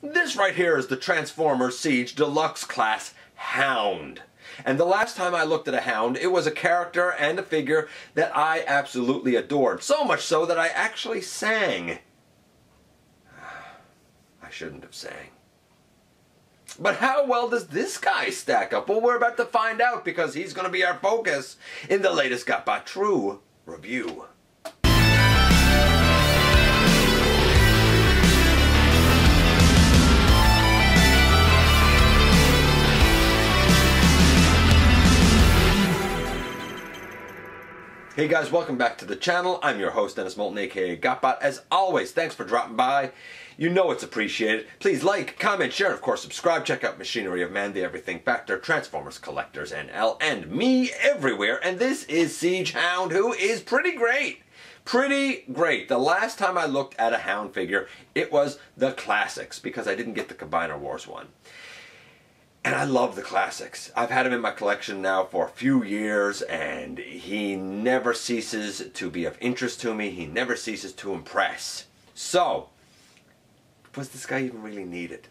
This right here is the Transformers Siege Deluxe Class Hound. And the last time I looked at a Hound, it was a character and a figure that I absolutely adored. So much so that I actually sang. I shouldn't have sang. But how well does this guy stack up? Well, we're about to find out because he's going to be our focus in the latest GotBot True review. Hey guys, welcome back to the channel. I'm your host, Dennis Moulton, aka GotBot. As always, thanks for dropping by. You know it's appreciated. Please like, comment, share, and of course subscribe. Check out Machinery of Man, the Everything Factor, Transformers Collectors, NL, and me everywhere. And this is Siege Hound, who is pretty great. Pretty great. The last time I looked at a Hound figure, it was the classics, because I didn't get the Combiner Wars one. And I love the classics. I've had him in my collection now for a few years, and he never ceases to be of interest to me. He never ceases to impress. So, was this guy even really needed?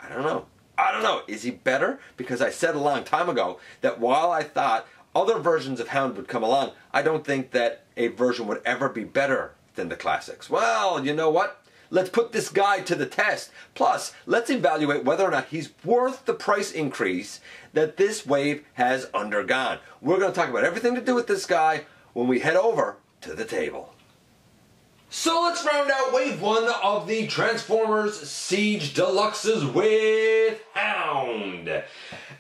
I don't know. I don't know. Is he better? Because I said a long time ago that while I thought other versions of Hound would come along, I don't think that a version would ever be better than the classics. Well, you know what? Let's put this guy to the test. Plus, let's evaluate whether or not he's worth the price increase that this wave has undergone. We're going to talk about everything to do with this guy when we head over to the table. So let's round out wave one of the Transformers Siege Deluxes with Hound.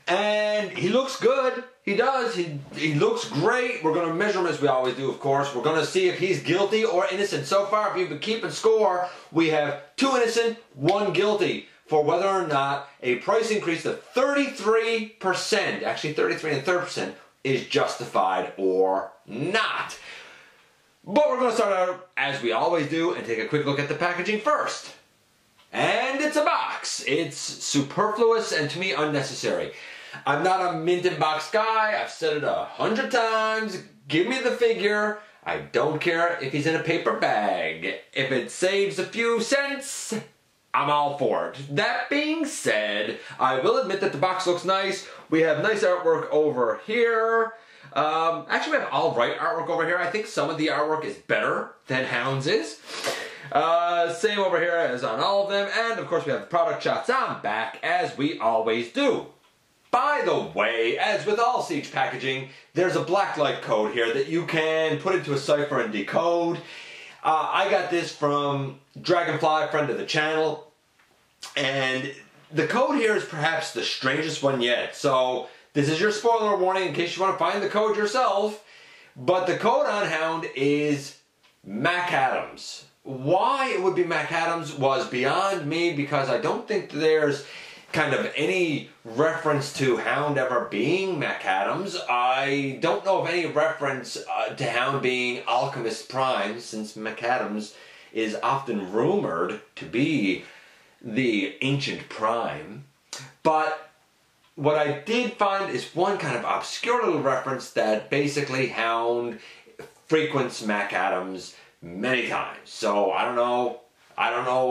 And he looks good. He does. He looks great. We're going to measure him as we always do, of course. We're going to see if he's guilty or innocent. So far, if you've been keeping score, we have 2 innocent, 1 guilty for whether or not a price increase of 33%, actually 33 1/3%, is justified or not. But we're going to start out, as we always do, and take a quick look at the packaging first. And it's a box. It's superfluous and, to me, unnecessary. I'm not a mint in box guy. I've said it 100 times. Give me the figure. I don't care if he's in a paper bag. If it saves a few cents, I'm all for it. That being said, I will admit that the box looks nice. We have nice artwork over here. Actually, we have all right artwork over here. I think some of the artwork is better than Hound's is. Same over here as on all of them. And, of course, we have the product shots on back, as we always do. By the way, as with all Siege packaging, there's a blacklight code here that you can put into a cipher and decode. I got this from Dragonfly, friend of the channel, and the code here is perhaps the strangest one yet. So this is your spoiler warning in case you want to find the code yourself. But the code on Hound is Mac Adams. Why it would be Mac Adams was beyond me, because I don't think there's kind of any reference to Hound ever being Mac Adams. I don't know of any reference to Hound being Alchemist Prime, since Mac Adams is often rumored to be the ancient Prime. But what I did find is one kind of obscure little reference that basically Hound frequents Mac Adams many times. So I don't know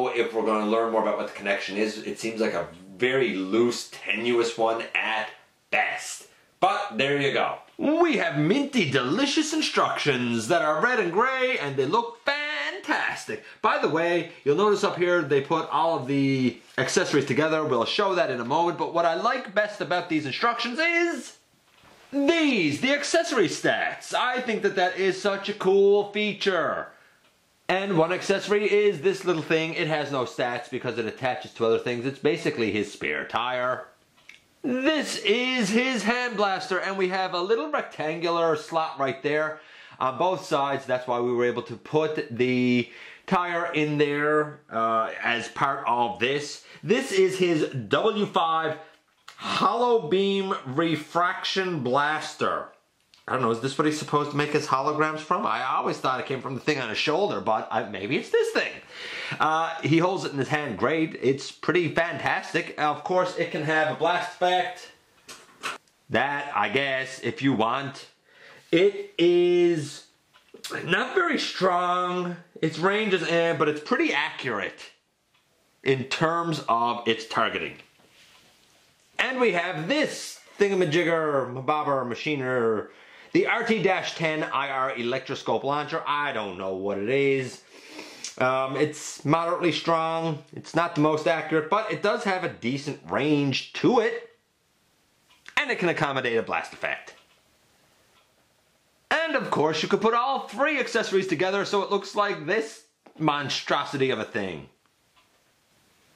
if we're going to learn more about what the connection is. It seems like a very loose, tenuous one at best. But there you go. We have minty, delicious instructions that are red and gray, and they look fantastic. By the way, you'll notice up here they put all of the accessories together. We'll show that in a moment. But what I like best about these instructions is these, the accessory stats. I think that that is such a cool feature. And one accessory is this little thing. It has no stats because it attaches to other things. It's basically his spare tire. This is his hand blaster, and we have a little rectangular slot right there on both sides. That's why we were able to put the tire in there as part of this. This is his W5 Hollow Beam Refraction Blaster. I don't know, is this what he's supposed to make his holograms from? I always thought it came from the thing on his shoulder, but maybe it's this thing. He holds it in his hand great. It's pretty fantastic. Of course, it can have a blast effect. That, I guess, if you want. It is not very strong. Its range is but it's pretty accurate. in terms of its targeting. And we have this thingamajigger, mabobber, machiner, the RT-10 IR electroscope launcher. I don't know what it is. It's moderately strong. It's not the most accurate, but it does have a decent range to it. And it can accommodate a blast effect. And of course, you could put all three accessories together so it looks like this monstrosity of a thing.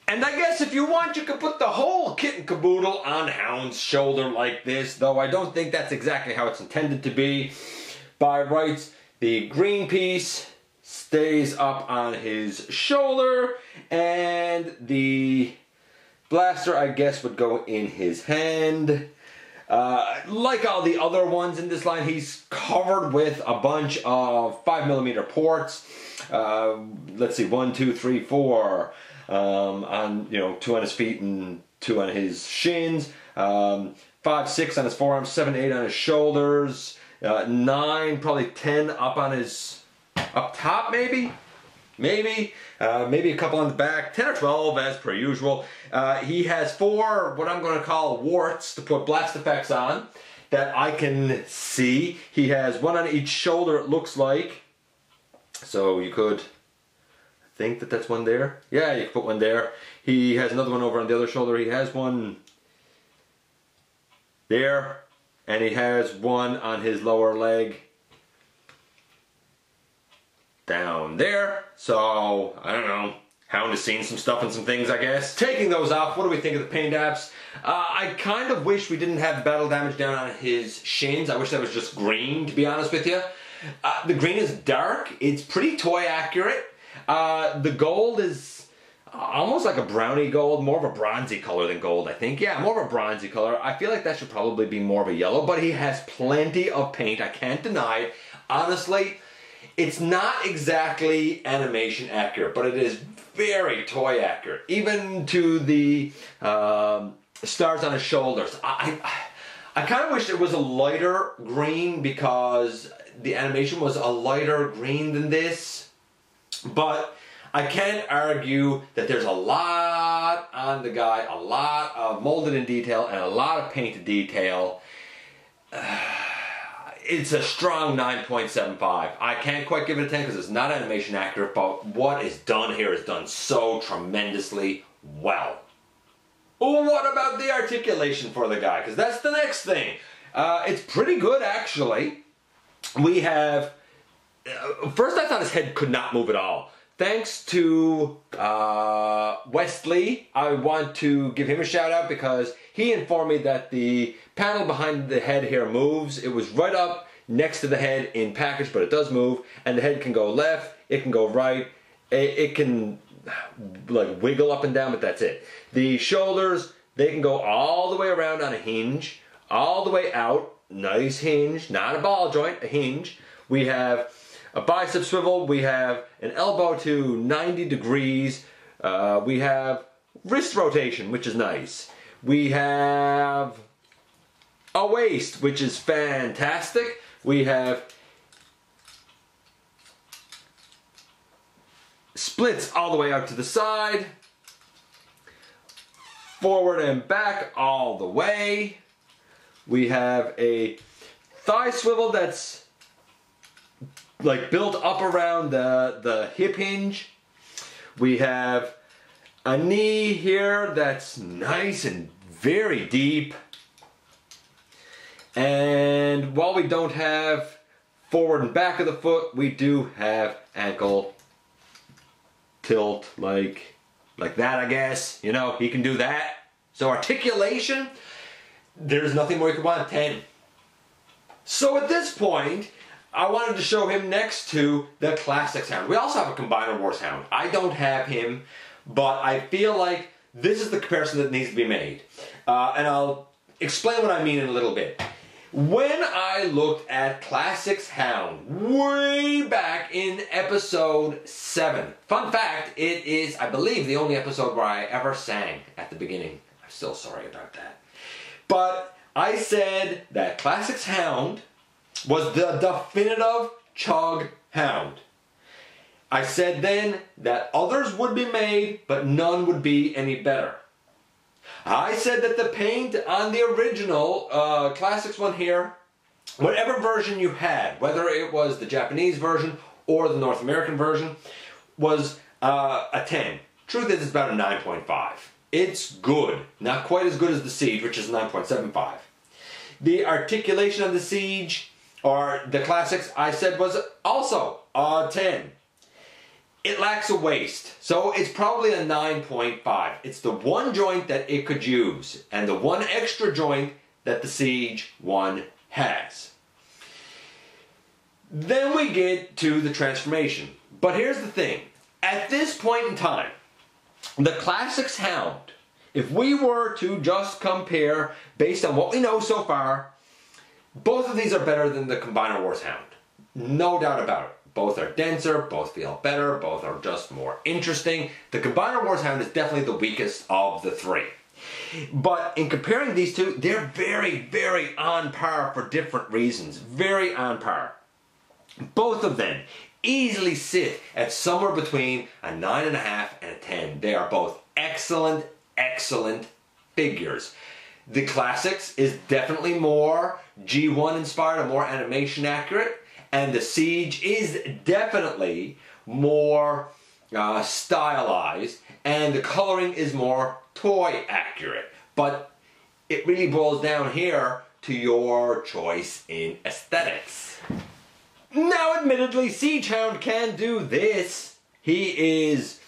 And I guess if you want, you could put the whole kit and caboodle on Hound's shoulder like this, though I don't think that's exactly how it's intended to be. By rights, the green piece stays up on his shoulder, and the blaster, I guess, would go in his hand. Like all the other ones in this line, he's covered with a bunch of 5mm ports. Let's see, 1, 2, 3, 4. On 2 on his feet and 2 on his shins. 5, 6 on his forearms. 7, 8 on his shoulders. 9, probably 10 up on his up top, maybe a couple on the back. 10 or 12 as per usual. He has 4 what I'm going to call warts to put blast effects on that I can see. He has 1 on each shoulder, it looks like. So you could think that that's 1 there. Yeah, you can put 1 there. He has another 1 over on the other shoulder. He has 1 there, and he has 1 on his lower leg down there. So I don't know, Hound has seen some stuff and some things, I guess. Taking those off, what do we think of the paint apps? I kind of wish we didn't have battle damage down on his shins. I wish that was just green, to be honest with you. The green is dark. It's pretty toy accurate. The gold is almost like a brownie gold, more of a bronzy color than gold, I think. Yeah, more of a bronzy color. I feel like that should probably be more of a yellow, but he has plenty of paint. I can't deny it. Honestly, it's not exactly animation accurate, but it is very toy accurate. Even to the stars on his shoulders. I kind of wish it was a lighter green because the animation was a lighter green than this. But I can't argue that there's a lot on the guy, a lot of molded in detail and a lot of painted detail. It's a strong 9.75. I can't quite give it a 10 because it's not animation accurate, but what is done here is done so tremendously well. What about the articulation for the guy? Because that's the next thing. It's pretty good, actually. We have... first I thought his head could not move at all. Thanks to Wesley, I want to give him a shout out because he informed me that the panel behind the head here moves. It was right up next to the head in package, but it does move, and the head can go left, it can go right, it can like wiggle up and down, but that's it. The shoulders, they can go all the way around on a hinge, all the way out, nice hinge, not a ball joint, a hinge. We have a bicep swivel, we have an elbow to 90 degrees, we have wrist rotation, which is nice. We have a waist, which is fantastic. We have splits all the way out to the side, forward and back all the way. We have a thigh swivel that's like built up around the hip hinge. We have a knee here that's nice and very deep. And while we don't have forward and back of the foot, we do have ankle tilt like that, I guess. You know, he can do that. So articulation, there's nothing more you could want. 10. So at this point, I wanted to show him next to the Classics Hound. We also have a Combiner Wars Hound. I don't have him, but I feel like this is the comparison that needs to be made. And I'll explain what I mean in a little bit. When I looked at Classics Hound way back in episode 7, fun fact, it is, I believe, the only episode where I ever sang at the beginning. I'm still sorry about that. But I said that Classics Hound was the definitive Chug Hound. I said then that others would be made, but none would be any better. I said that the paint on the original Classics one here, whatever version you had, whether it was the Japanese version or the North American version, was a 10. Truth is, it's about a 9.5. It's good. Not quite as good as the Siege, which is 9.75. The articulation of the Siege, or the Classics, I said was also a 10. It lacks a waist, so it's probably a 9.5. It's the one joint that it could use, and the one extra joint that the Siege one has. Then we get to the transformation. But here's the thing. At this point in time, the Classics Hound, if we were to just compare based on what we know so far, both of these are better than the Combiner Wars Hound. No doubt about it. Both are denser, both feel better, both are just more interesting. The Combiner Wars Hound is definitely the weakest of the three. But in comparing these two, they're very, very on par for different reasons. Very on par. Both of them easily sit at somewhere between a 9.5 and a 10. They are both excellent, excellent figures. The Classics is definitely more G1 inspired and more animation accurate. And the Siege is definitely more stylized, and the coloring is more toy accurate. But it really boils down here to your choice in aesthetics. Now, admittedly, Siege Hound can do this. He is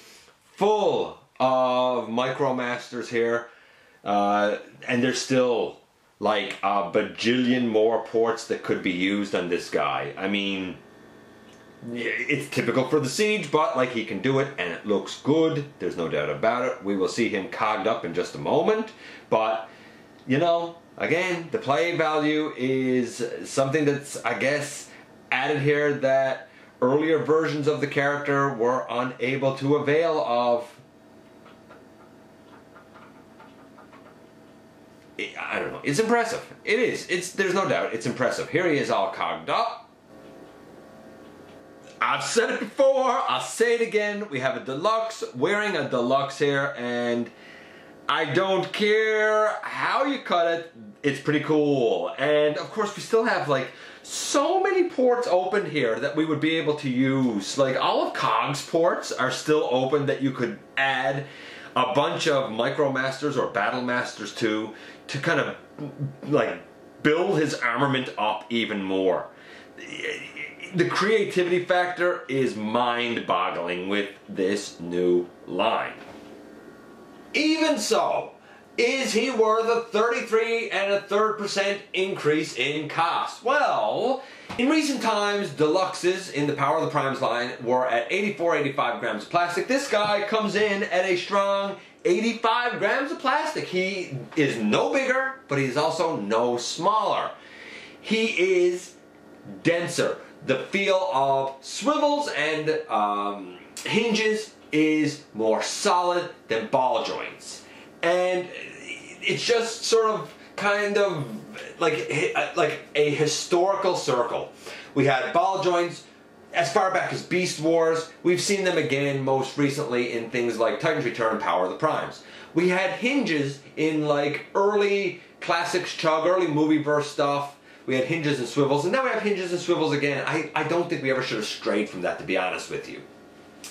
full of Micromasters here, and there's still like a bajillion more ports that could be used on this guy. I mean, it's typical for the Siege, but like, he can do it and it looks good. There's no doubt about it. We will see him cogged up in just a moment. But, you know, again, the play value is something that's, I guess, added here that earlier versions of the character were unable to avail of. I don't know. It's impressive. It is. There's no doubt. It's impressive. Here he is all cogged up. I've said it before. I'll say it again. We have a deluxe, wearing a deluxe here, and I don't care how you cut it. It's pretty cool. And of course, we still have like so many ports open here that we would be able to use. Like, all of Cog's ports are still open that you could add a bunch of Micromasters or Battle Masters to kind of like build his armament up even more. The creativity factor is mind-boggling with this new line. Even so, is he worth a 33.33% increase in cost? Well, in recent times, deluxes in the Power of the Primes line were at 85 grams of plastic. This guy comes in at a strong 85 grams of plastic. He is no bigger, but he's also no smaller. He is denser. The feel of swivels and hinges is more solid than ball joints. And it's just sort of kind of like a historical circle. We had ball joints as far back as Beast Wars. We've seen them again most recently in things like Titan's Return and Power of the Primes. We had hinges in like early Classics Chug, early Movieverse stuff. We had hinges and swivels, and now we have hinges and swivels again. I don't think we ever should have strayed from that, to be honest with you.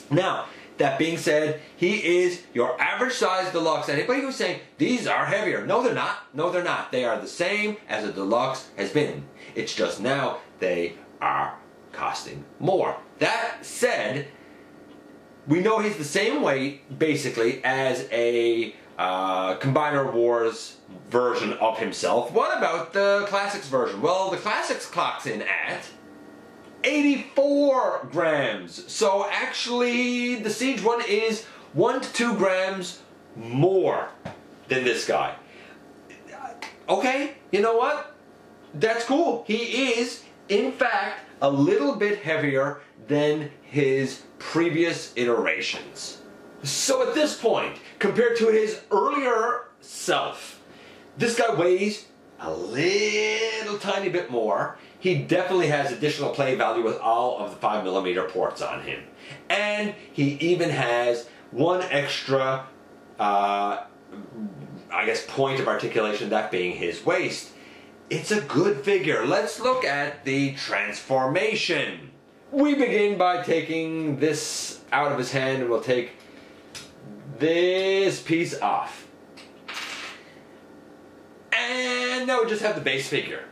Now, that being said, he is your average size deluxe. Anybody who's saying these are heavier, no they're not. No they're not. They are the same as a deluxe has been. It's just now they are costing more. That said, we know he's the same weight basically as a Combiner Wars version of himself. What about the Classics version? Well, the Classics clocks in at 84 grams. So actually, the Siege one is 1 to 2 grams more than this guy. Okay, you know what? That's cool. He is, in fact, a little bit heavier than his previous iterations. So at this point, compared to his earlier self, this guy weighs a little tiny bit more. he definitely has additional play value with all of the 5mm ports on him. And he even has one extra, I guess, point of articulation, that being his waist. It's a good figure. Let's look at the transformation. We begin by taking this out of his hand, and we'll take this piece off. And now we just have the base figure.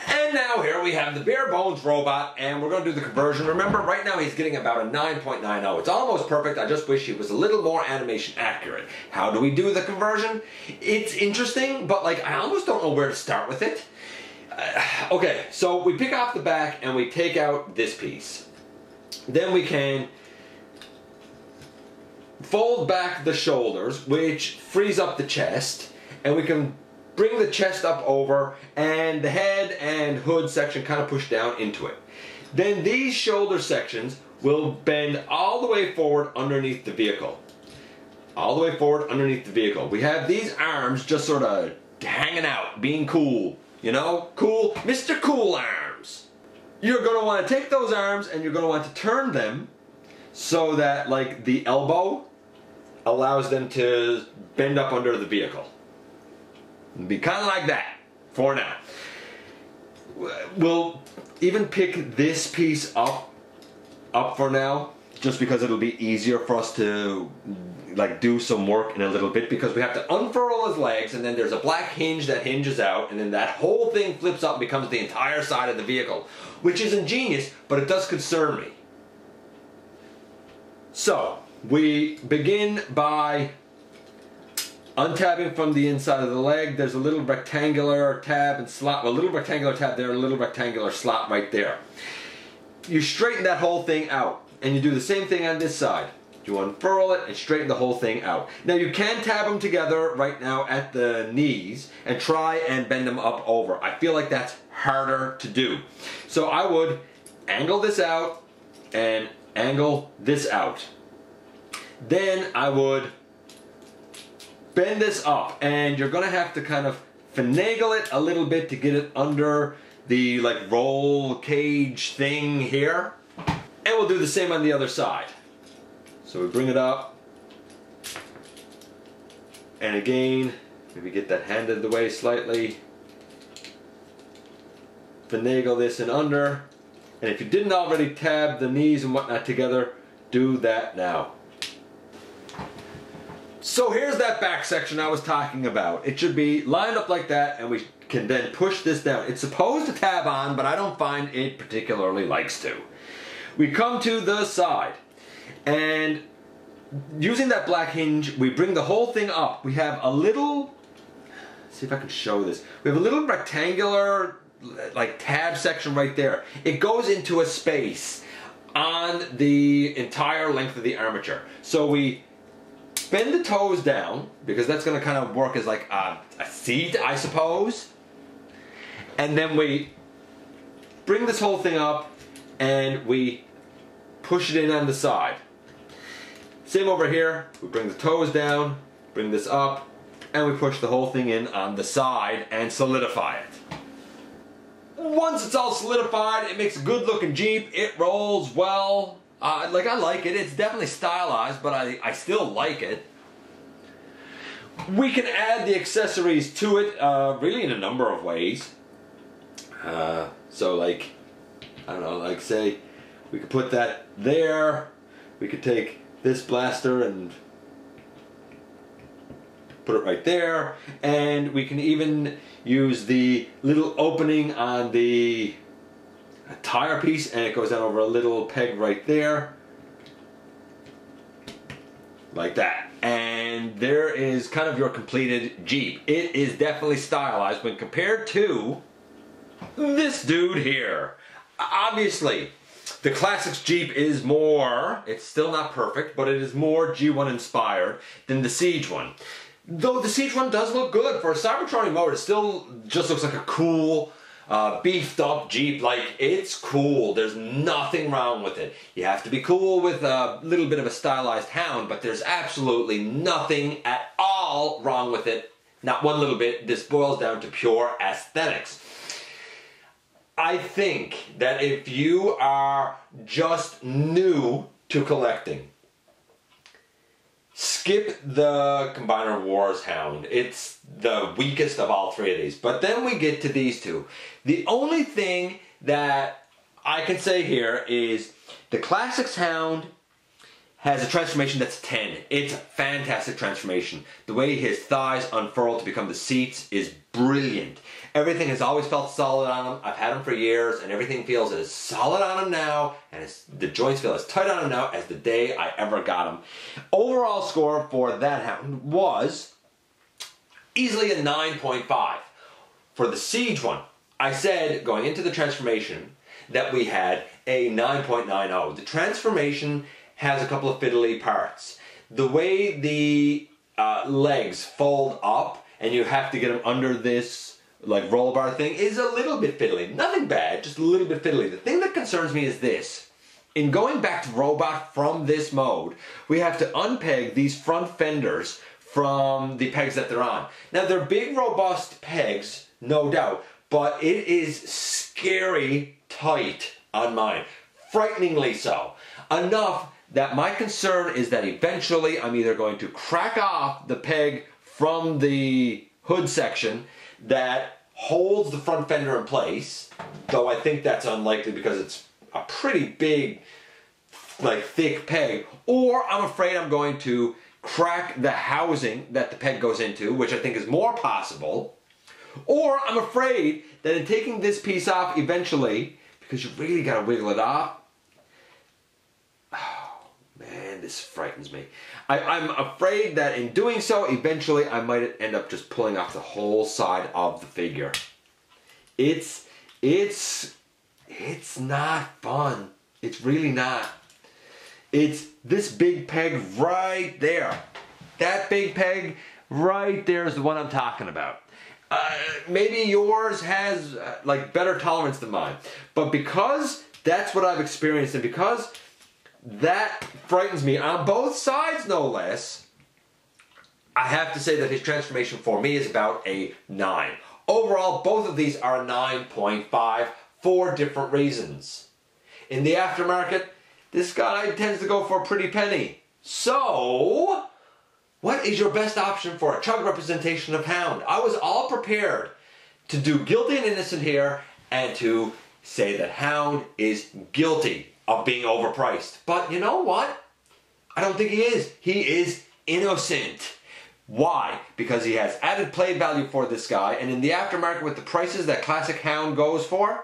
And now here we have the bare bones robot, and we're going to do the conversion. Remember, right now he's getting about a 9.90. It's almost perfect. I just wish he was a little more animation accurate. How do we do the conversion? It's interesting, but like I almost don't know where to start with it. Okay, so we pick off the back and we take out this piece. Then we can fold back the shoulders, which frees up the chest, and we can bring the chest up over and the head and hood section kind of push down into it. Then these shoulder sections will bend all the way forward underneath the vehicle. All the way forward underneath the vehicle. We have these arms just sort of hanging out, being cool. You know, cool, Mr. Cool Arms. You're going to want to take those arms and you're going to want to turn them so that like the elbow allows them to bend up under the vehicle. It'll be kind of like that for now. We'll even pick this piece up for now, just because it'll be easier for us to like do some work in a little bit, because we have to unfurl his legs, and then there's a black hinge that hinges out, and then that whole thing flips up and becomes the entire side of the vehicle, which is ingenious, but it does concern me. So we begin by untabbing from the inside of the leg. There's a little rectangular tab and slot, well, a little rectangular tab there, a little rectangular slot right there. You straighten that whole thing out, and you do the same thing on this side. You unfurl it and straighten the whole thing out. Now you can tab them together right now at the knees and try and bend them up over. I feel like that's harder to do. So I would angle this out and angle this out. Then I would bend this up, and you're gonna have to kind of finagle it a little bit to get it under the like roll cage thing here. And we'll do the same on the other side. So we bring it up, and again, maybe get that hand out of the way slightly, finagle this in under, and if you didn't already tab the knees and whatnot together, do that now. So here's that back section I was talking about. It should be lined up like that, and we can then push this down. It's supposed to tab on, but I don't find it particularly likes to. We come to the side, and using that black hinge, we bring the whole thing up. We have a little, let's see if I can show this. We have a little rectangular like tab section right there. It goes into a space on the entire length of the armature. So we bend the toes down, because that's going to kind of work as like a seat, I suppose. And then we bring this whole thing up and we push it in on the side. Same over here. We bring the toes down, bring this up, and we push the whole thing in on the side and solidify it. Once it's all solidified, it makes a good looking Jeep. It rolls well. I like it. It's definitely stylized, but I still like it. We can add the accessories to it really in a number of ways. So like, I don't know, like say we could put that there. We could take this blaster and put it right there, and we can even use the little opening on the tire piece, and it goes down over a little peg right there, like that. And there is kind of your completed Jeep. It is definitely stylized when compared to this dude here. Obviously, the Classics Jeep is more, it's still not perfect, but it is more G1 inspired than the Siege one. Though the Siege one does look good. For a Cybertronic mode, it still just looks like a cool, beefed up Jeep. Like, it's cool. There's nothing wrong with it. You have to be cool with a little bit of a stylized Hound, but there's absolutely nothing at all wrong with it. Not one little bit. This boils down to pure aesthetics. I think that if you are just new to collecting, skip the Combiner Wars Hound. It's the weakest of all three of these. But then we get to these two. The only thing that I can say here is the Classics Hound has a transformation that's 10. It's a fantastic transformation. The way his thighs unfurl to become the seats is brilliant. Everything has always felt solid on him. I've had him for years, and everything feels as solid on him now, and the joints feel as tight on him now as the day I ever got him. Overall score for that hound was easily a 9.5. For the Siege one, I said going into the transformation that we had a 9.90. The transformation has a couple of fiddly parts. The way the legs fold up and you have to get them under this like roll bar thing is a little bit fiddly. Nothing bad, just a little bit fiddly. The thing that concerns me is this. In going back to robot from this mode, we have to unpeg these front fenders from the pegs that they're on. Now they're big, robust pegs, no doubt, but it is scary tight on mine. Frighteningly so. Enough that my concern is that eventually I'm either going to crack off the peg from the hood section that holds the front fender in place, though I think that's unlikely because it's a pretty big, like thick peg, or I'm afraid I'm going to crack the housing that the peg goes into, which I think is more possible, or I'm afraid that in taking this piece off eventually, because you really got to wiggle it off, man, this frightens me. I'm afraid that in doing so, eventually I might end up just pulling off the whole side of the figure. It's not fun. It's really not. It's this big peg right there. That big peg right there is the one I'm talking about. Maybe yours has like better tolerance than mine, but because that's what I've experienced and because that frightens me on both sides, no less, I have to say that his transformation for me is about a 9. Overall, both of these are a 9.5 for different reasons. In the aftermarket, this guy tends to go for a pretty penny. So, what is your best option for a chug representation of Hound? I was all prepared to do guilty and innocent here and to say that Hound is guilty of being overpriced. But you know what? I don't think he is. He is innocent. Why? Because he has added play value for this guy, and in the aftermarket with the prices that Classic Hound goes for,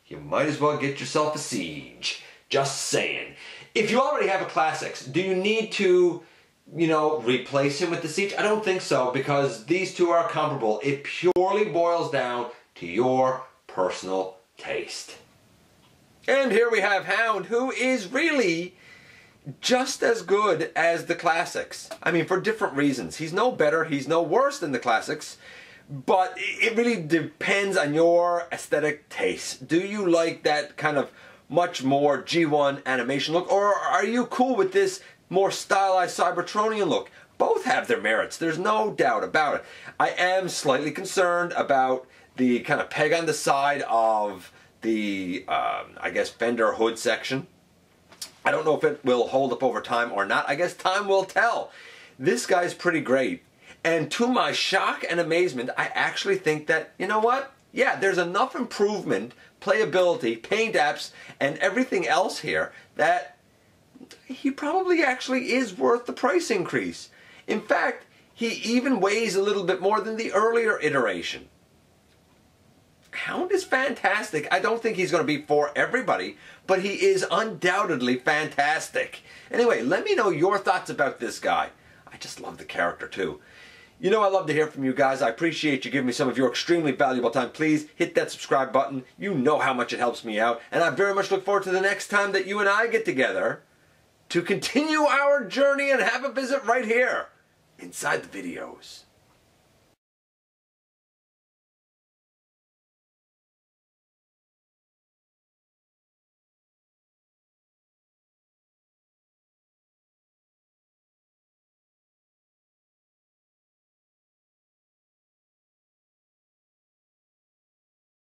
you might as well get yourself a Siege. Just saying. If you already have a Classics, do you need to, replace him with the Siege? I don't think so, because these two are comparable. It purely boils down to your personal taste. And here we have Hound, who is really just as good as the Classics. I mean, for different reasons. He's no better, he's no worse than the Classics, but it really depends on your aesthetic taste. Do you like that kind of much more G1 animation look, or are you cool with this more stylized Cybertronian look? Both have their merits, there's no doubt about it. I am slightly concerned about the kind of peg on the side of the, I guess, fender hood section. I don't know if it will hold up over time or not. I guess time will tell. This guy's pretty great. And to my shock and amazement, I actually think that, you know what? Yeah, there's enough improvement, playability, paint apps, and everything else here that he probably actually is worth the price increase. In fact, he even weighs a little bit more than the earlier iteration. Hound is fantastic. I don't think he's going to be for everybody, but he is undoubtedly fantastic. Anyway, let me know your thoughts about this guy. I just love the character too. I love to hear from you guys. I appreciate you giving me some of your extremely valuable time. Please hit that subscribe button. You know how much it helps me out. And I very much look forward to the next time that you and I get together to continue our journey and have a visit right here inside the videos.